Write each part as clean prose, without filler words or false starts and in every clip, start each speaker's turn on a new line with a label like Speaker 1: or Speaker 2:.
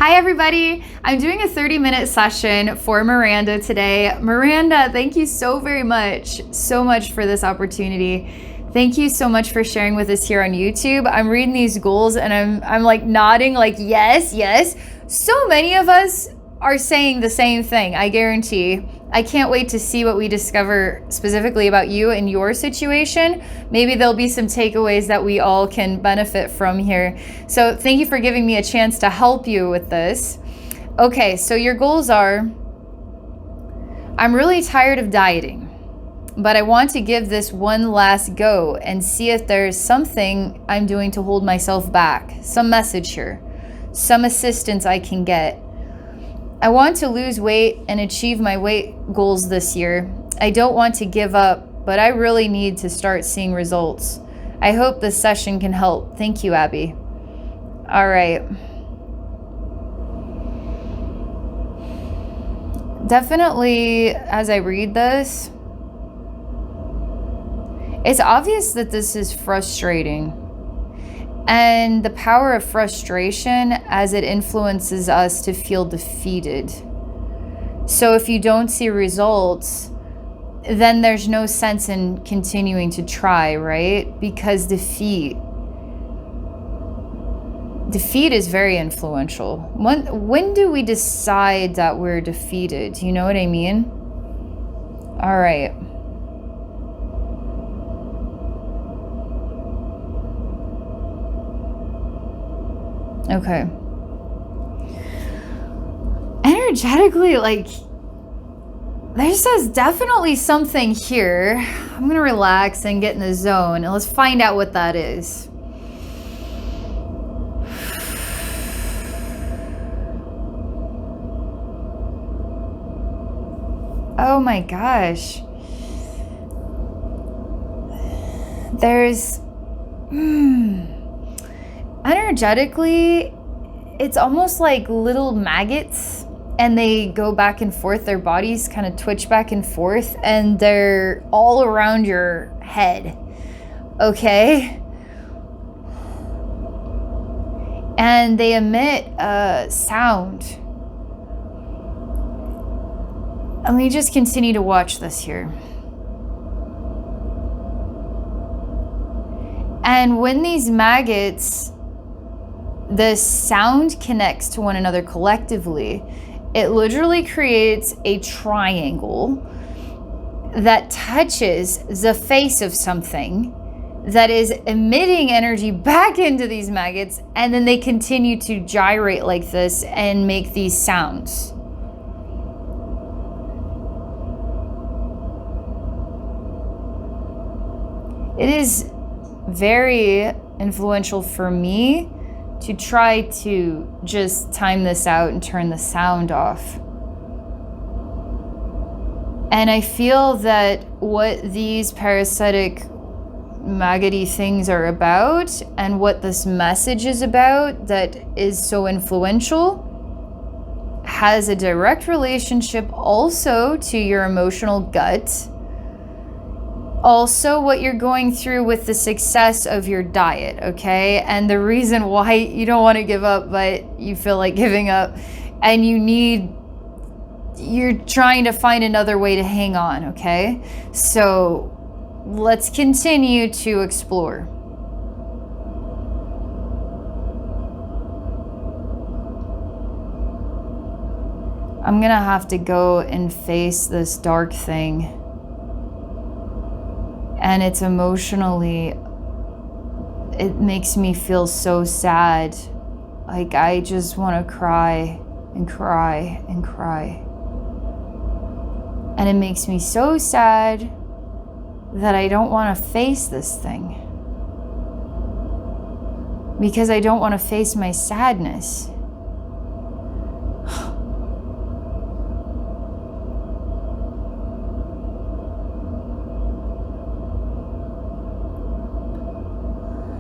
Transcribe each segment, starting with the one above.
Speaker 1: Hi everybody, I'm doing a 30-minute session for Miranda today. Miranda, thank you so very much, for this opportunity. Thank you so much for sharing with us here on YouTube. I'm reading these goals and I'm like nodding like yes, yes. So many of us are saying the same thing, I guarantee. I can't wait to see what we discover specifically about you and your situation. Maybe there'll be some takeaways that we all can benefit from here. So thank you for giving me a chance to help you with this. Okay, so your goals are, I'm really tired of dieting, but I want to give this one last go and see if there's something I'm doing to hold myself back, some message here, some assistance I can get. I want to lose weight and achieve my weight goals this year. I don't want to give up, but I really need to start seeing results. I hope this session can help. Thank you, Abbey. All right. Definitely, as I read this, it's obvious that this is frustrating. And the power of frustration as it influences us to feel defeated. So if you don't see results, then there's no sense in continuing to try, right? Because defeat is very influential. When do we decide that we're defeated? Do you know what I mean? All right. Okay. Energetically, like, there's definitely something here. I'm gonna relax and get in the zone and let's find out what that is. Oh my gosh. There's energetically, it's almost like little maggots and they go back and forth. Their bodies kind of twitch back and forth and they're all around your head. Okay? And they emit a sound. Let me just continue to watch this here. And when these maggots, the sound connects to one another collectively, it literally creates a triangle that touches the face of something that is emitting energy back into these maggots, and then they continue to gyrate like this and make these sounds. It is very influential for me to try to just time this out and turn the sound off. And I feel that what these parasitic maggoty things are about and what this message is about that is so influential has a direct relationship also to your emotional gut. Also what you're going through with the success of your diet, okay? And the reason why you don't want to give up, but you feel like giving up and you're trying to find another way to hang on, okay? So let's continue to explore. I'm gonna have to go and face this dark thing. And it's emotionally, it makes me feel so sad. Like I just want to cry and cry and cry. And it makes me so sad that I don't want to face this thing. Because I don't want to face my sadness.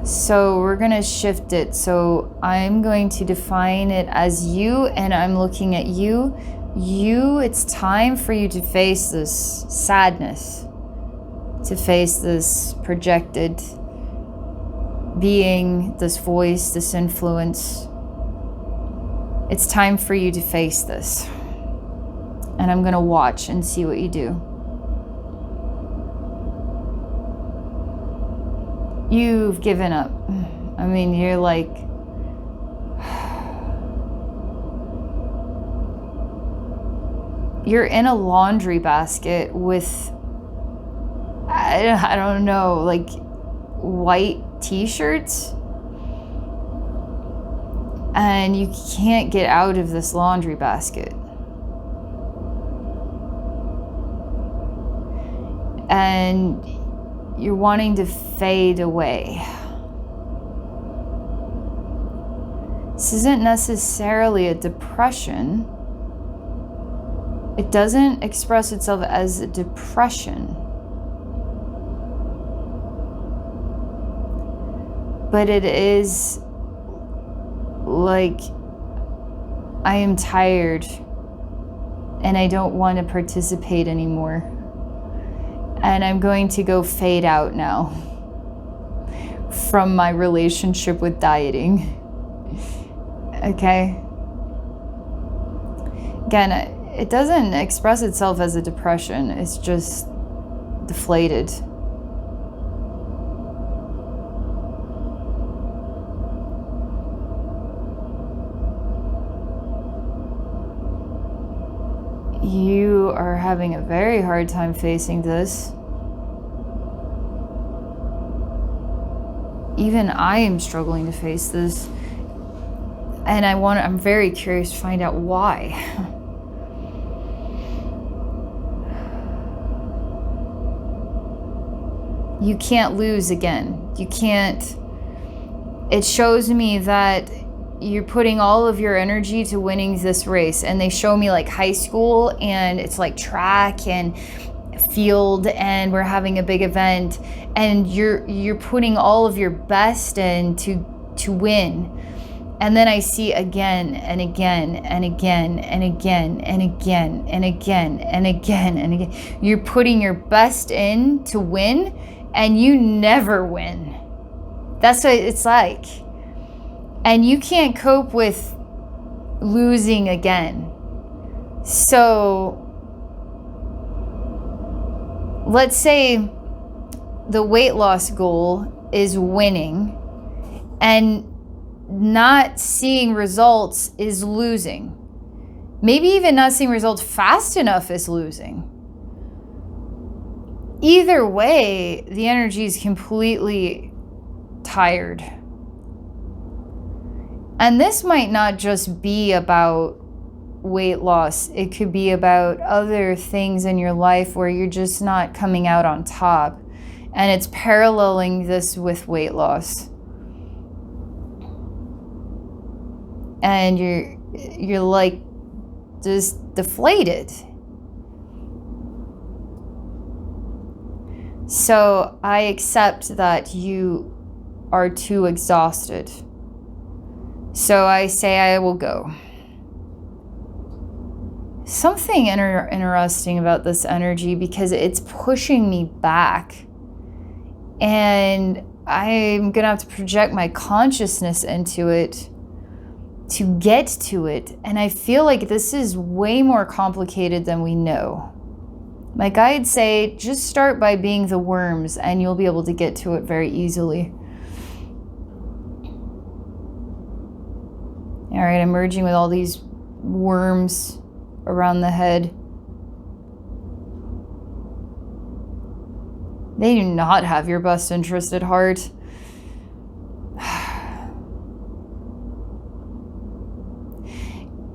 Speaker 1: So we're gonna shift it. So I'm going to define it as you, and I'm looking at you. It's time for you to face this sadness, to face this projected being, this voice, this influence. It's time for you to face this. And I'm going to watch and see what you do. You've given up. I mean, you're like... You're in a laundry basket with, I don't know, like white t-shirts. And you can't get out of this laundry basket. And you're wanting to fade away. This isn't necessarily a depression. It doesn't express itself as a depression. But it is like, I am tired and I don't want to participate anymore. And I'm going to go fade out now from my relationship with dieting. Okay? Again, it doesn't express itself as a depression. It's just deflated. You are having a very hard time facing this. Even I am struggling to face this. And I'm very curious to find out why. You can't lose again. You can't. It shows me that you're putting all of your energy to winning this race. And they show me like high school, and it's like track and field, and we're having a big event, and you're putting all of your best in to win. And then I see again and again and again and again and again and again and again and again. You're putting your best in to win, and you never win. That's what it's like. And you can't cope with losing again. So let's say the weight loss goal is winning, and not seeing results is losing. Maybe even not seeing results fast enough is losing. Either way, the energy is completely tired. And this might not just be about weight loss. It could be about other things in your life where you're just not coming out on top. And it's paralleling this with weight loss. And you're like just deflated. So I accept that you are too exhausted. So I say I will go. Something interesting about this energy, because it's pushing me back. And I'm going to have to project my consciousness into it to get to it. And I feel like this is way more complicated than we know. My guides say, just start by being the worms and you'll be able to get to it very easily. All right, I'm merging with all these worms around the head. They do not have your best interest at heart.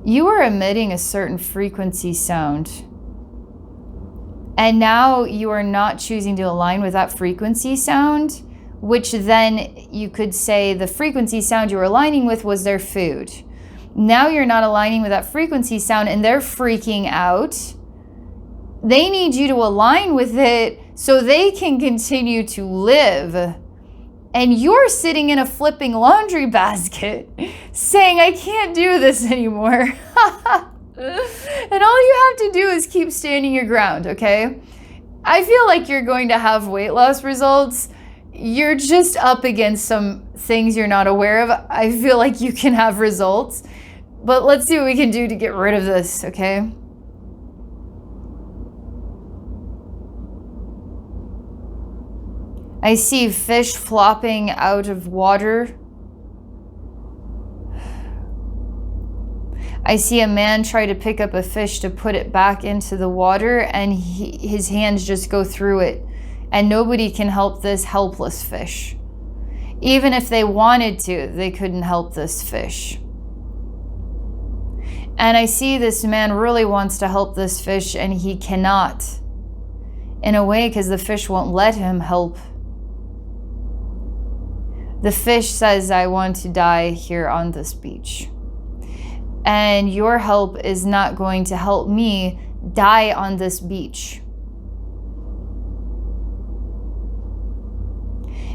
Speaker 1: You are emitting a certain frequency sound. And now you are not choosing to align with that frequency sound, which then you could say the frequency sound you were aligning with was their food. Now you're not aligning with that frequency sound and they're freaking out. They need you to align with it so they can continue to live. And you're sitting in a flipping laundry basket saying, I can't do this anymore. And all you have to do is keep standing your ground, okay? I feel like you're going to have weight loss results. You're just up against some things you're not aware of. I feel like you can have results. But let's see what we can do to get rid of this, okay? I see fish flopping out of water. I see a man try to pick up a fish to put it back into the water, and his hands just go through it. And nobody can help this helpless fish. Even if they wanted to, they couldn't help this fish. And I see this man really wants to help this fish, and he cannot. In a way, because the fish won't let him help. The fish says, I want to die here on this beach. And your help is not going to help me die on this beach.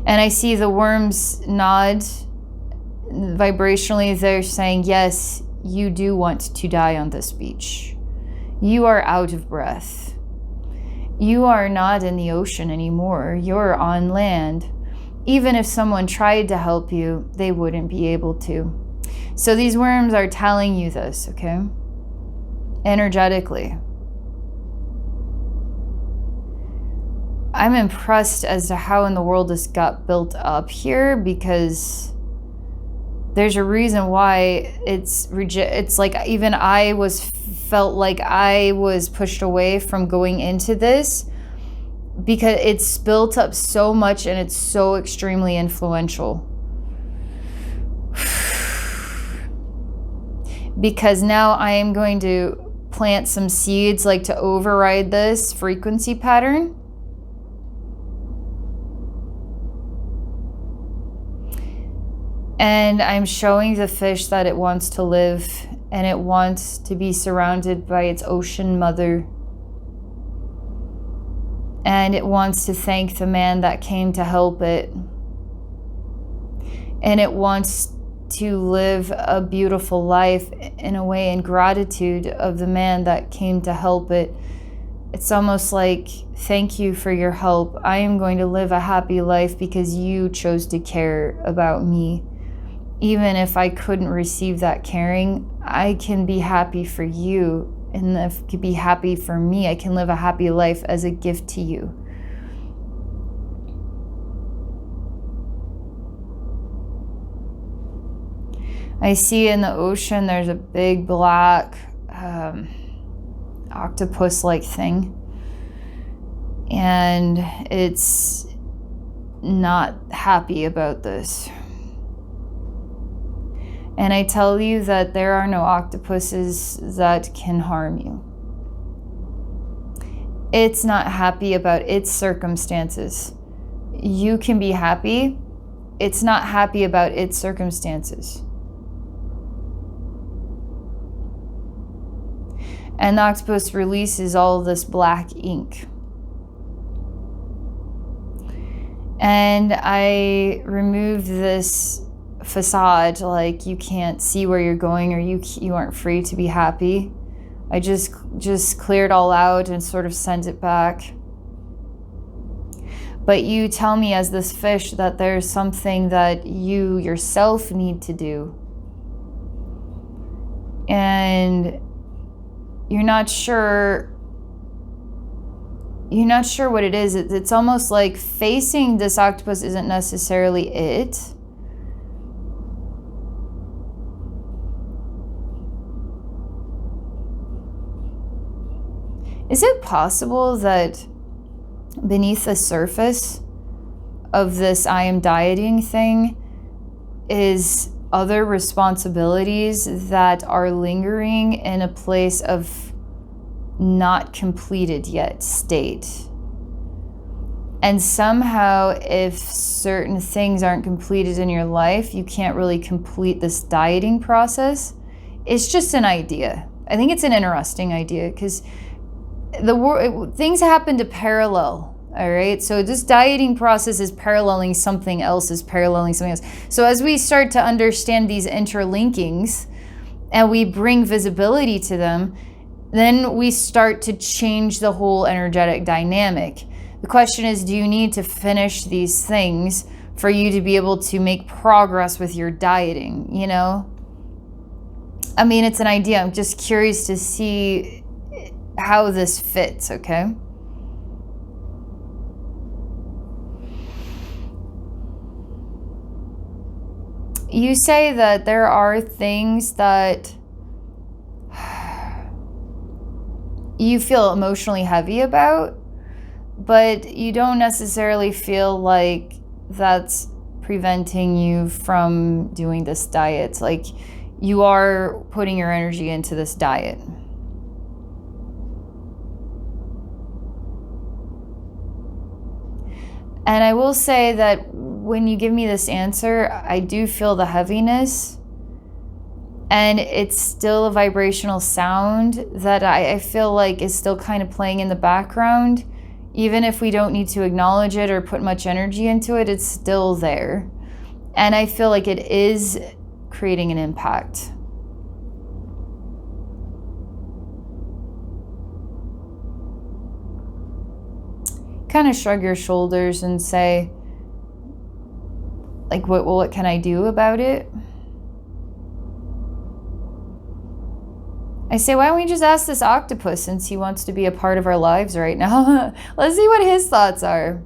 Speaker 1: And I see the worms nod. Vibrationally, they're saying, yes, you do want to die on this beach. You are out of breath. You are not in the ocean anymore. You're on land. Even if someone tried to help you, they wouldn't be able to. So these worms are telling you this, okay? Energetically. I'm impressed as to how in the world this got built up here, because there's a reason why it's like even I felt like I was pushed away from going into this, because it's built up so much and it's so extremely influential. Because now I am going to plant some seeds, like to override this frequency pattern. And I'm showing the fish that it wants to live, and it wants to be surrounded by its ocean mother. And it wants to thank the man that came to help it. And it wants to live a beautiful life in a way in gratitude of the man that came to help it. It's almost like, thank you for your help. I am going to live a happy life because you chose to care about me. Even if I couldn't receive that caring, I can be happy for you. And if you could be happy for me, I can live a happy life as a gift to you. I see in the ocean there's a big black octopus-like thing. And it's not happy about this. And I tell you that there are no octopuses that can harm you. It's not happy about its circumstances. You can be happy. It's not happy about its circumstances. And the octopus releases all this black ink. And I remove this facade, like you can't see where you're going, or you aren't free to be happy. I just cleared all out and sort of sent it back. But you tell me as this fish that there's something that you yourself need to do. And you're not sure what it is. It's almost like facing this octopus isn't necessarily it. Is it possible that beneath the surface of this I am dieting thing is other responsibilities that are lingering in a place of not completed yet state? And somehow, if certain things aren't completed in your life, you can't really complete this dieting process. It's just an idea. I think it's an interesting idea, because things happen to parallel, all right? So this dieting process is paralleling something else, So as we start to understand these interlinkings and we bring visibility to them, then we start to change the whole energetic dynamic. The question is, do you need to finish these things for you to be able to make progress with your dieting, you know? I mean, it's an idea. I'm just curious to see how this fits, okay? You say that there are things that you feel emotionally heavy about, but you don't necessarily feel like that's preventing you from doing this diet. Like, you are putting your energy into this diet. And I will say that when you give me this answer, I do feel the heaviness, and it's still a vibrational sound that I feel like is still kind of playing in the background. Even if we don't need to acknowledge it or put much energy into it, it's still there. And I feel like it is creating an impact. Kind of shrug your shoulders and say, like, what can I do about it? I say, why don't we just ask this octopus, since he wants to be a part of our lives right now? Let's see what his thoughts are.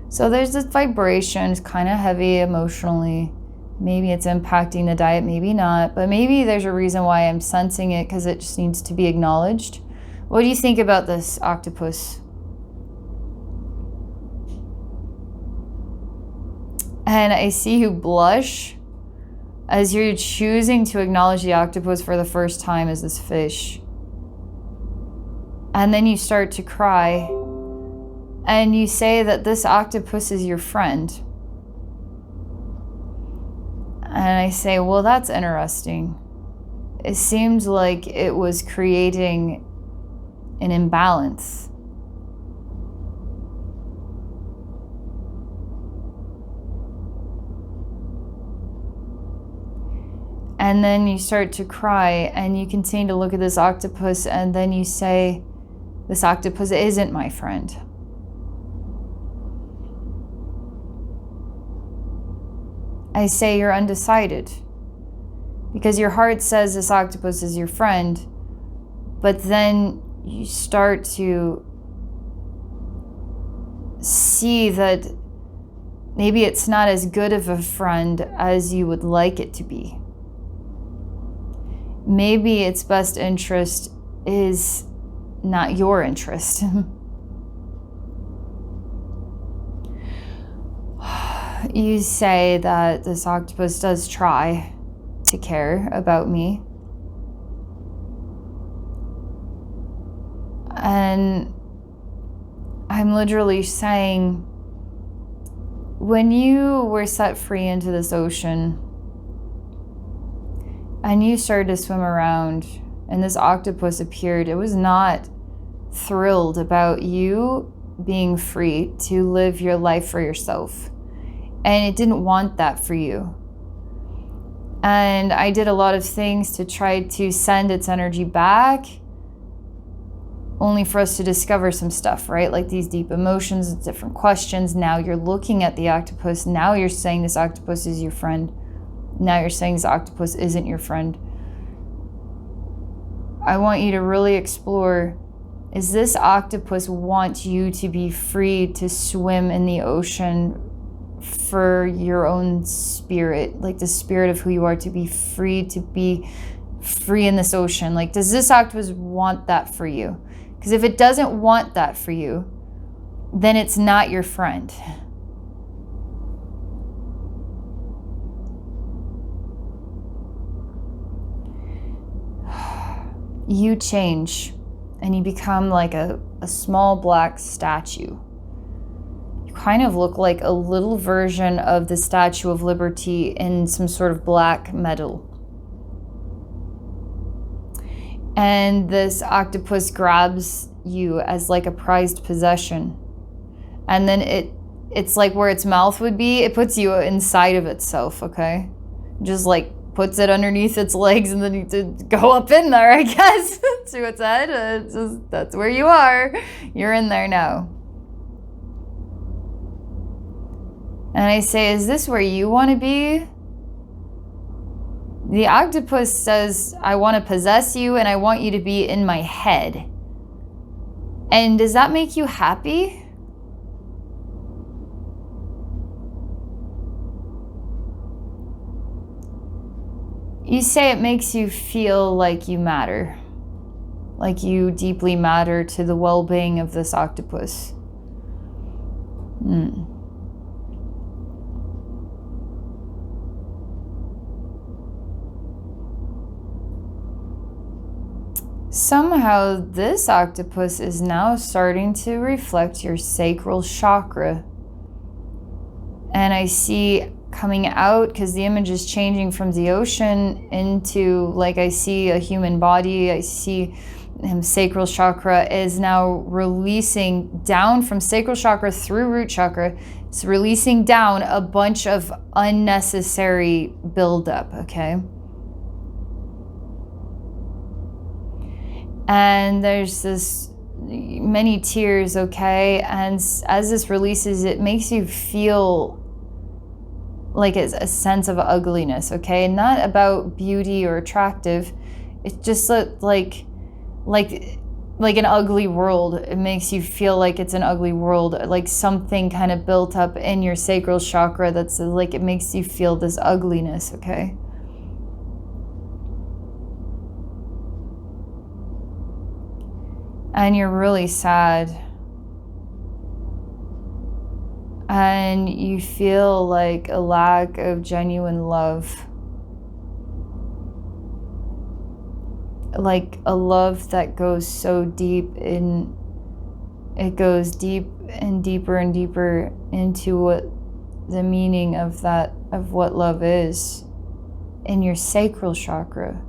Speaker 1: So there's this vibration, it's kind of heavy emotionally. Maybe it's impacting the diet, maybe not, but maybe there's a reason why I'm sensing it, because it just needs to be acknowledged. What do you think about this octopus? And I see you blush as you're choosing to acknowledge the octopus for the first time as this fish. And then you start to cry, and you say that this octopus is your friend. And I say, well, that's interesting. It seems like it was creating an imbalance. And then you start to cry, and you continue to look at this octopus, and then you say, this octopus isn't my friend. I say you're undecided, because your heart says this octopus is your friend, but then you start to see that maybe it's not as good of a friend as you would like it to be. Maybe its best interest is not your interest. You say that this octopus does try to care about me. And I'm literally saying, when you were set free into this ocean, and you started to swim around, and this octopus appeared, it was not thrilled about you being free to live your life for yourself. And it didn't want that for you. And I did a lot of things to try to send its energy back, only for us to discover some stuff, right? Like these deep emotions, different questions. Now you're looking at the octopus. Now you're saying this octopus is your friend. Now you're saying this octopus isn't your friend. I want you to really explore, is this octopus want you to be free to swim in the ocean for your own spirit, like the spirit of who you are, to be free in this ocean? Like, does this octopus want that for you? Because if it doesn't want that for you, then it's not your friend. You change, and you become like a small black statue. You kind of look like a little version of the Statue of Liberty in some sort of black metal. And this octopus grabs you as like a prized possession. And then it's like where its mouth would be, it puts you inside of itself, okay? Just like puts it underneath its legs, and then you go up in there, I guess, to its head. That's where you are. You're in there now. And I say, is this where you want to be? The octopus says, I want to possess you and I want you to be in my head. And does that make you happy? You say it makes you feel like you matter. Like you deeply matter to the well-being of this octopus. Somehow this octopus is now starting to reflect your sacral chakra. And I see coming out, because the image is changing from the ocean into, like, I see a human body. I see him, sacral chakra is now releasing down from sacral chakra through root chakra. It's releasing down a bunch of unnecessary buildup, okay? And there's this many tears, okay? And as this releases, it makes you feel like it's a sense of ugliness, okay? Not about beauty or attractive. It's just like an ugly world. It makes you feel like it's an ugly world, like something kind of built up in your sacral chakra that's like, it makes you feel this ugliness, okay? And you're really sad. And you feel like a lack of genuine love. Like a love that goes so deep in, it goes deep and deeper and deeper into what the meaning of that, of what love is in your sacral chakra,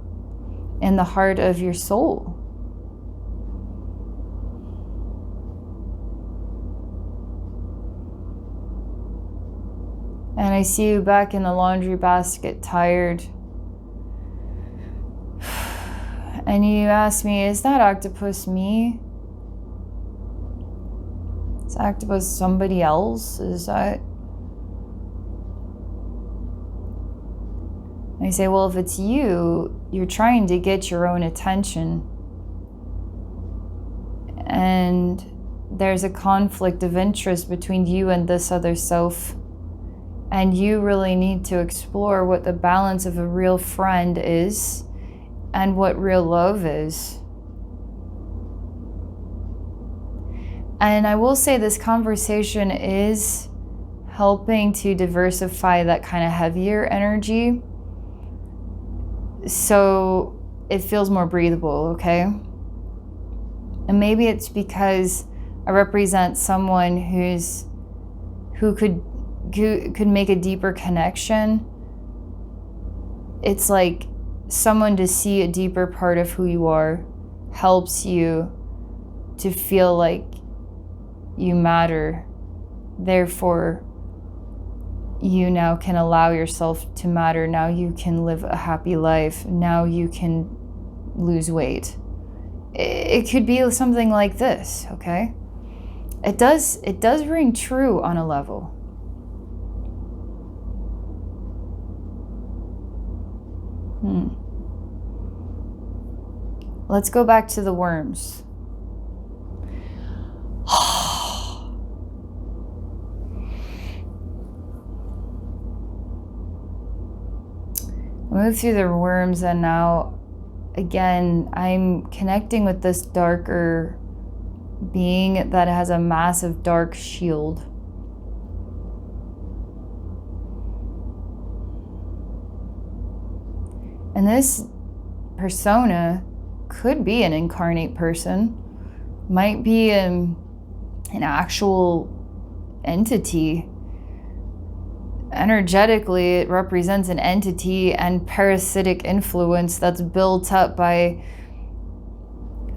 Speaker 1: in the heart of your soul. And I see you back in the laundry basket, tired. And you ask me, is that octopus me? Is that octopus somebody else? Is that... I say, well, if it's you, you're trying to get your own attention. And there's a conflict of interest between you and this other self. And you really need to explore what the balance of a real friend is and what real love is. And I will say this conversation is helping to diversify that kind of heavier energy, so it feels more breathable, okay? And maybe it's because I represent someone who could make a deeper connection. It's like someone to see a deeper part of who you are helps you to feel like you matter. Therefore, you now can allow yourself to matter. Now you can live a happy life. Now you can lose weight. It could be something like this, okay? It does ring true on a level. Let's go back to the worms. Move through the worms, and now again I'm connecting with this darker being that has a massive dark shield. And this persona could be an incarnate person, might be an actual entity. Energetically, it represents an entity and parasitic influence that's built up by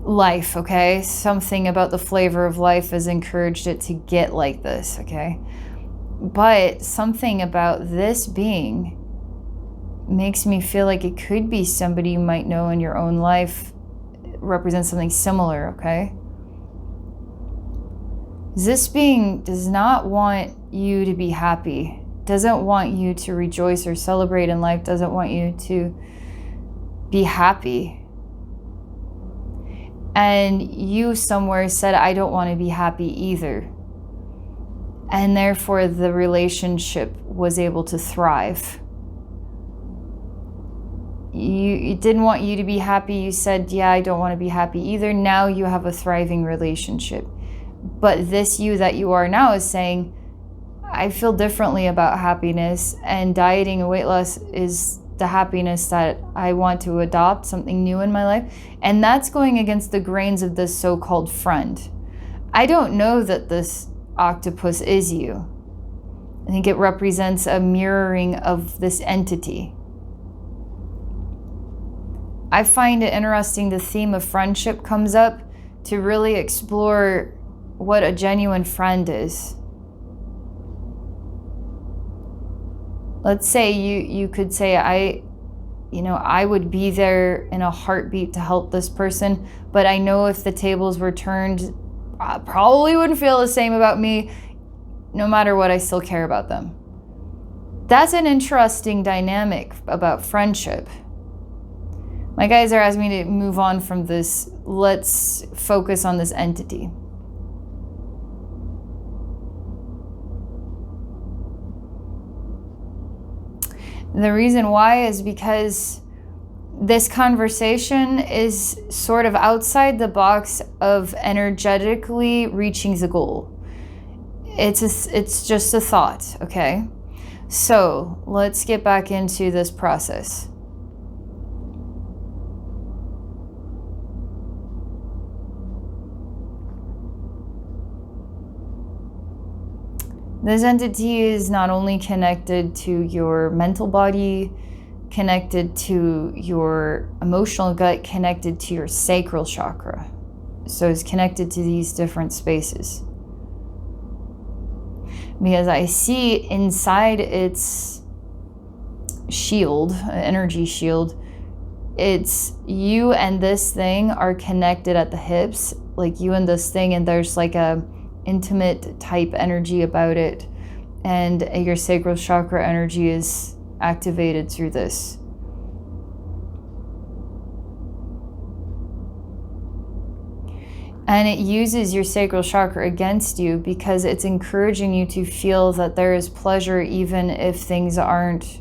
Speaker 1: life, okay? Something about the flavor of life has encouraged it to get like this, okay? But something about this being makes me feel like it could be somebody you might know in your own life. It represents something similar, okay? This being does not want you to be happy, doesn't want you to rejoice or celebrate in life, doesn't want you to be happy. And you somewhere said, I don't want to be happy either. And therefore the relationship was able to thrive. You didn't want you to be happy. You said, yeah, I don't want to be happy either. Now you have a thriving relationship. But this you that you are now is saying, I feel differently about happiness, and dieting and weight loss is the happiness that I want to adopt, something new in my life. And that's going against the grains of this so-called friend. I don't know that this octopus is you. I think it represents a mirroring of this entity. I find it interesting the theme of friendship comes up to really explore what a genuine friend is. Let's say you could say, I would be there in a heartbeat to help this person, but I know if the tables were turned, I probably wouldn't feel the same about me. No matter what, I still care about them. That's an interesting dynamic about friendship. My guys are asking me to move on from this. Let's focus on this entity. The reason why is because this conversation is sort of outside the box of energetically reaching the goal. It's just a thought, okay? So let's get back into this process. This entity is not only connected to your mental body, connected to your emotional gut, connected to your sacral chakra. So it's connected to these different spaces. Because I see inside its shield, energy shield, it's you and this thing are connected at the hips, like you and this thing, and there's like a intimate type energy about it, and your sacral chakra energy is activated through this. And it uses your sacral chakra against you because it's encouraging you to feel that there is pleasure even if things aren't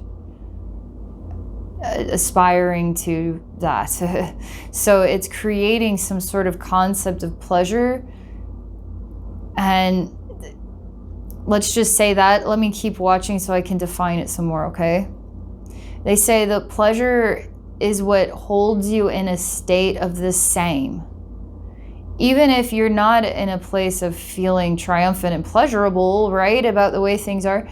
Speaker 1: aspiring to that. So it's creating some sort of concept of pleasure. And let's just say that. Let me keep watching so I can define it some more, okay? They say that pleasure is what holds you in a state of the same. Even if you're not in a place of feeling triumphant and pleasurable, right, about the way things are,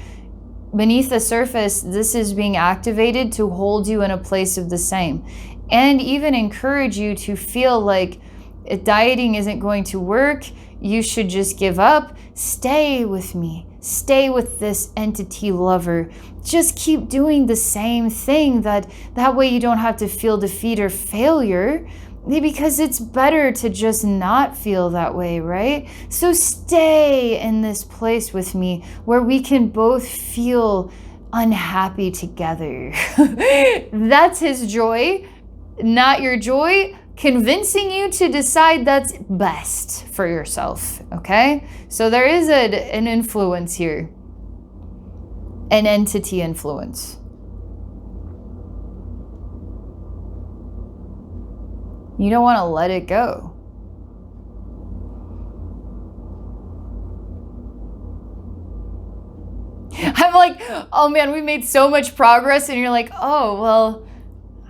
Speaker 1: beneath the surface, this is being activated to hold you in a place of the same. And even encourage you to feel like if dieting isn't going to work, you should just give up. Stay with me. Stay with this entity lover. Just keep doing the same thing. That way you don't have to feel defeat or failure, because it's better to just not feel that way, right? So stay in this place with me where we can both feel unhappy together. That's his joy, not your joy. Convincing you to decide that's best for yourself, okay? So there is an influence here, an entity influence. You don't want to let it go. I'm like, oh man, we made so much progress, and you're like, oh, well,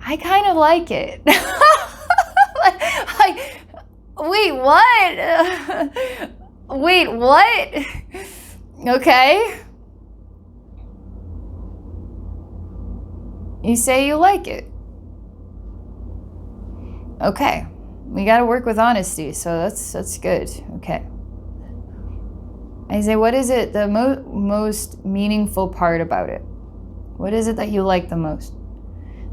Speaker 1: I kind of like it. Like, wait, what? Wait, what? Okay. You say you like it. Okay. We got to work with honesty, so that's good. Okay. I say, what is it, the most meaningful part about it? What is it that you like the most?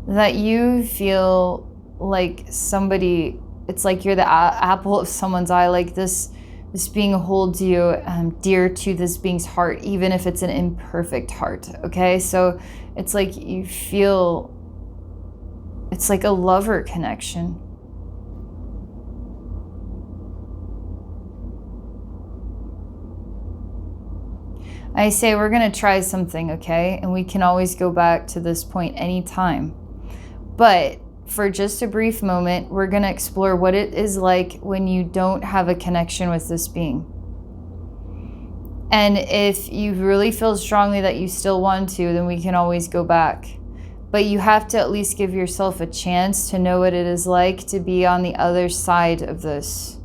Speaker 1: That you feel like somebody, it's like you're the apple of someone's eye, like this being holds you dear to this being's heart, even if it's an imperfect heart, okay? So it's like you feel It's like a lover connection. I say we're going to try something, okay? And we can always go back to this point anytime. But for just a brief moment, we're going to explore what it is like when you don't have a connection with this being. And if you really feel strongly that you still want to, then we can always go back. But you have to at least give yourself a chance to know what it is like to be on the other side of this,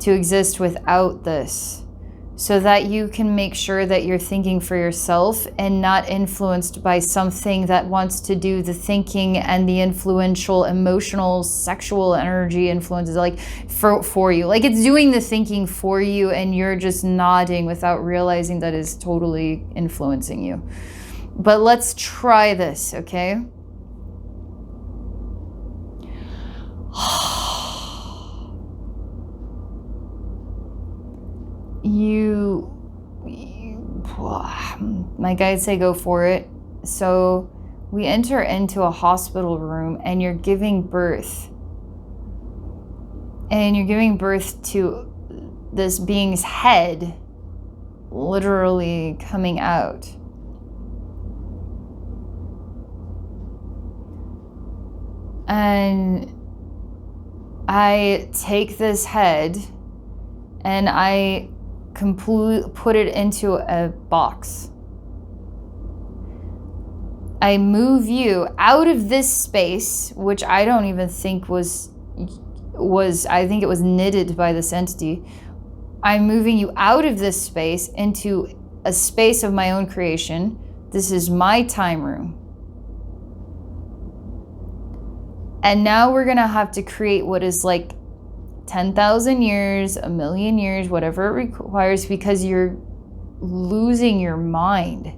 Speaker 1: to exist without this, so that you can make sure that you're thinking for yourself and not influenced by something that wants to do the thinking and the influential, emotional, sexual energy influences like for you. Like it's doing the thinking for you and you're just nodding without realizing that it's totally influencing you. But let's try this, okay? My guides say go for it. So we enter into a hospital room and you're giving birth. And you're giving birth to this being's head literally coming out. And I take this head and I put it into a box. I move you out of this space, which I don't even think was I think it was knitted by this entity. I'm moving you out of this space into a space of my own creation. This is my time room. And now we're gonna have to create what is like 10,000 years, a million years, whatever it requires, because you're losing your mind.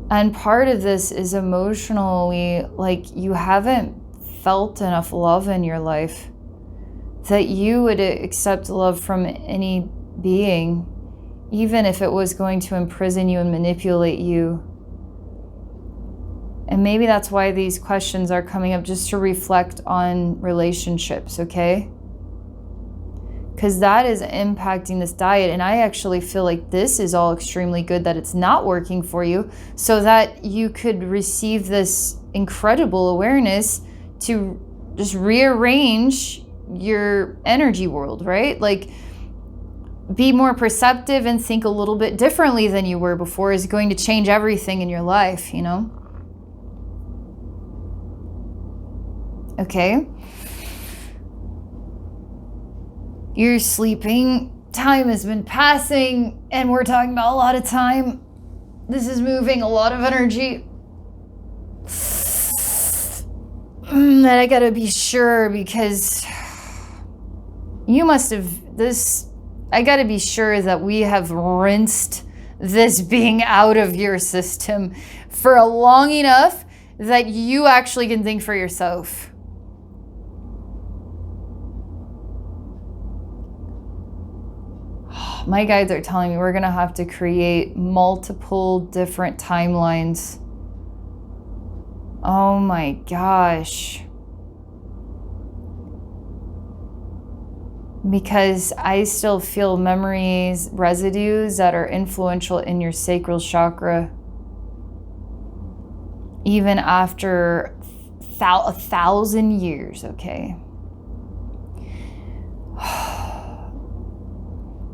Speaker 1: And part of this is emotionally, like you haven't felt enough love in your life that you would accept love from any being, even if it was going to imprison you and manipulate you. And maybe that's why these questions are coming up, just to reflect on relationships, okay? Because that is impacting this diet. And I actually feel like this is all extremely good that it's not working for you, so that you could receive this incredible awareness to just rearrange your energy world, right? Like be more perceptive and think a little bit differently than you were before is going to change everything in your life, you know? Okay. You're sleeping. Time has been passing, and we're talking about a lot of time. This is moving a lot of energy. That I gotta be sure, because you must have this. I gotta be sure that we have rinsed this being out of your system for long enough that you actually can think for yourself. My guides are telling me we're gonna have to create multiple different timelines. Oh my gosh. Because I still feel memories, residues that are influential in your sacral chakra. Even after 1,000 years, okay?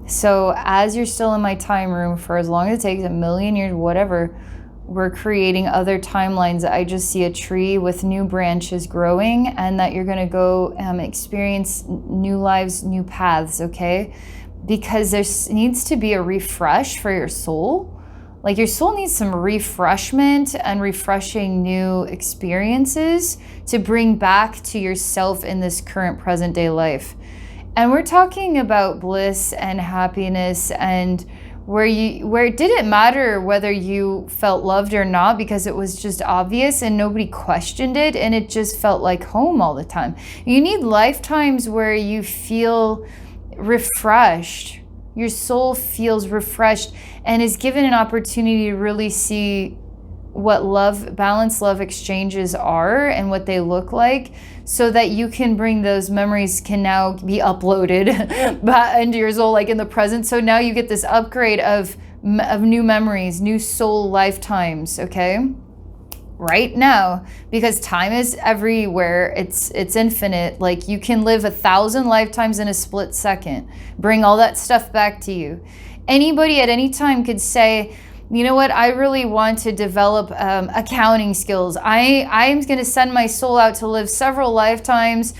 Speaker 1: So as you're still in my time room for as long as it takes, a million years, whatever, we're creating other timelines. I just see a tree with new branches growing, and that you're gonna go experience new lives, new paths, okay? Because there needs to be a refresh for your soul. Like your soul needs some refreshment and refreshing new experiences to bring back to yourself in this current present day life. And we're talking about bliss and happiness, and where it didn't matter whether you felt loved or not, because it was just obvious and nobody questioned it, and it just felt like home all the time. You need lifetimes where you feel refreshed. Your soul feels refreshed and is given an opportunity to really see what balanced love exchanges are and what they look like, so that you can bring those memories, can now be uploaded back into your soul, like in the present. So now you get this upgrade of new memories, new soul lifetimes, okay? Right now, because time is everywhere, it's infinite. Like, you can live 1,000 lifetimes in a split second, bring all that stuff back to you. Anybody at any time could say, you know what, I really want to develop accounting skills. I'm going to send my soul out to live several lifetimes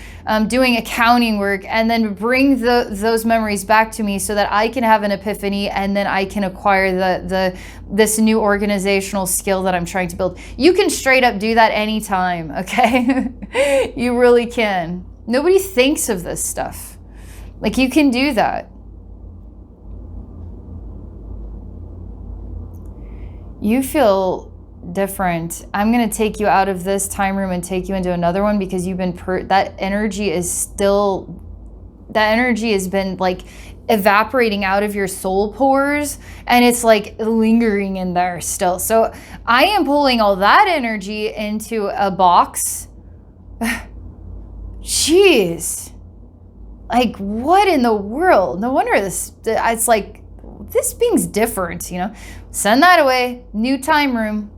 Speaker 1: doing accounting work, and then bring those memories back to me so that I can have an epiphany, and then I can acquire this new organizational skill that I'm trying to build. You can straight up do that anytime, okay? You really can. Nobody thinks of this stuff. Like, you can do that. You feel different. I'm going to take you out of this time room and take you into another one, because you've been that energy has been like evaporating out of your soul pores, and it's like lingering in there still. So I am pulling all that energy into a box. Jeez. Like, what in the world? No wonder it's like, this being's different, you know? Send that away. New time room.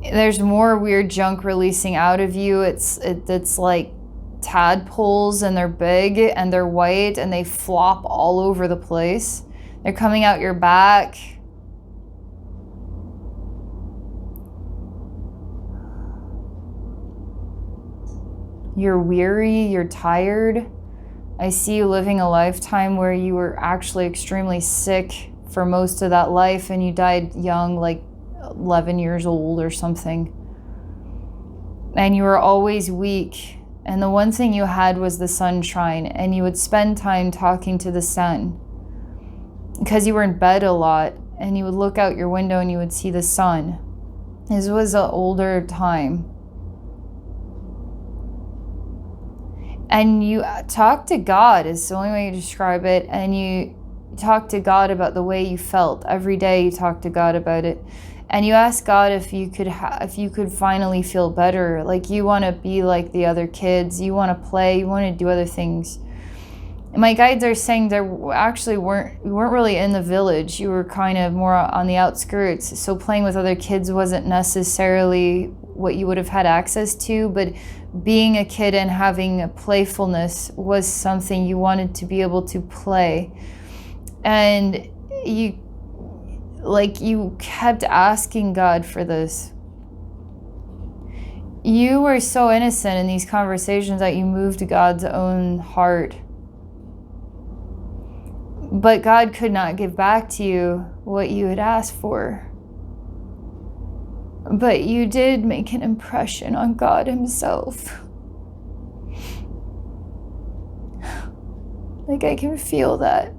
Speaker 1: There's more weird junk releasing out of you. It's like tadpoles, and they're big and they're white and they flop all over the place. They're coming out your back. You're weary, you're tired. I see you living a lifetime where you were actually extremely sick for most of that life, and you died young, like 11 years old or something. And you were always weak, and the one thing you had was the sunshine, and you would spend time talking to the sun because you were in bed a lot, and you would look out your window and you would see the sun. This was an older time. And you talk to God, is the only way you describe it. And you talk to God about the way you felt. Every day you talk to God about it. And you ask God if you could finally feel better. Like, you want to be like the other kids. You want to play. You want to do other things. And my guides are saying you weren't really in the village. You were kind of more on the outskirts. So playing with other kids wasn't necessarily what you would have had access to, but being a kid and having a playfulness was something you wanted to be able to play. And you kept asking God for this. You were so innocent in these conversations that you moved God's own heart. But God could not give back to you what you had asked for. But you did make an impression on God himself. Like, I can feel that.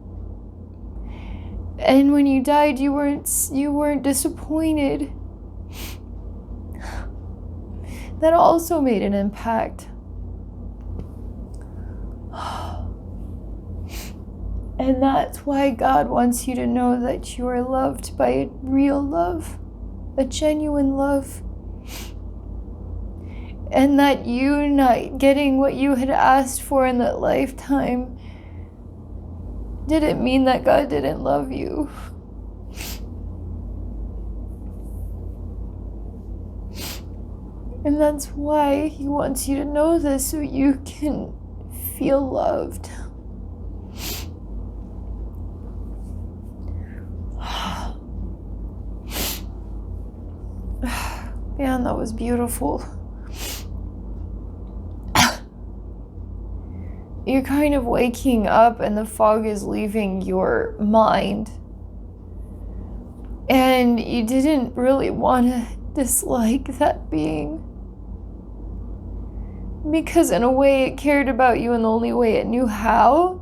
Speaker 1: And when you died, you weren't disappointed. That also made an impact. And that's why God wants you to know that you are loved by a real love. A genuine love. And that you not getting what you had asked for in that lifetime didn't mean that God didn't love you. And that's why he wants you to know this, so you can feel loved. Man, that was beautiful. You're kind of waking up and the fog is leaving your mind. And you didn't really want to dislike that being. Because in a way it cared about you in the only way it knew how.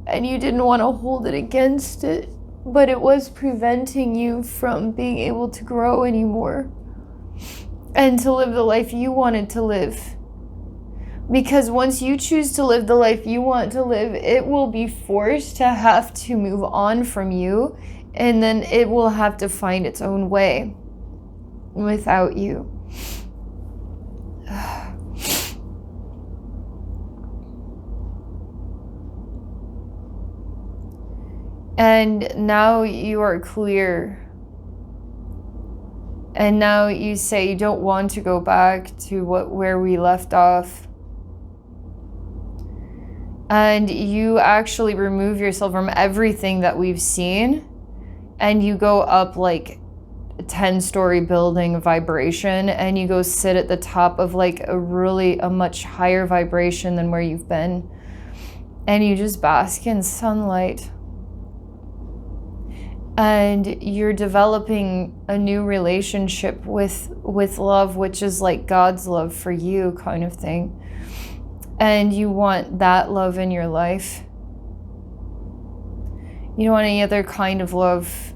Speaker 1: And you didn't want to hold it against it. But it was preventing you from being able to grow anymore. And to live the life you wanted to live. Because once you choose to live the life you want to live, it will be forced to have to move on from you And then it will have to find its own way without you. And now you are clear. And now you say you don't want to go back to where we left off. And you actually remove yourself from everything that we've seen. And you go up like a 10-story building vibration. And you go sit at the top of like a much higher vibration than where you've been. And you just bask in sunlight. And you're developing a new relationship with love, which is like God's love for you kind of thing. And you want that love in your life. You don't want any other kind of love.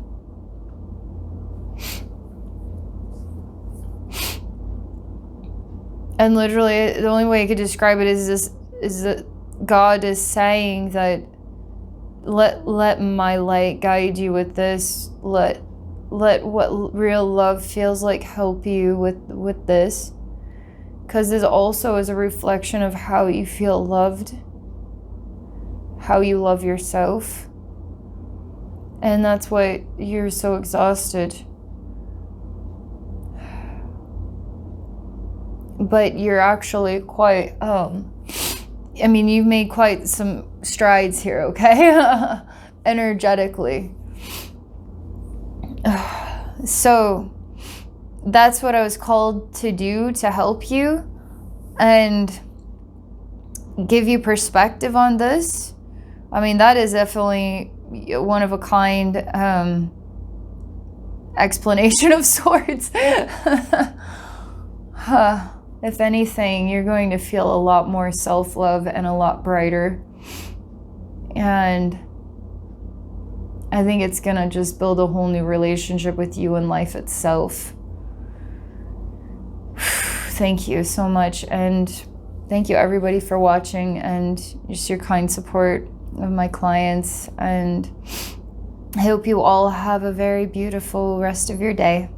Speaker 1: And literally, the only way I could describe it is that God is saying that let my light guide you with this. Let what real love feels like help you with this. Because this also is a reflection of how you feel loved, how you love yourself. And that's why you're so exhausted. But you're actually quite, you've made quite some strides here, okay? Energetically. So that's what I was called to do, to help you and give you perspective on this. I mean, that is definitely one of a kind explanation of sorts. If anything, you're going to feel a lot more self-love and a lot brighter. And I think it's going to just build a whole new relationship with you and life itself. Thank you so much. And thank you everybody for watching and just your kind support of my clients. And I hope you all have a very beautiful rest of your day.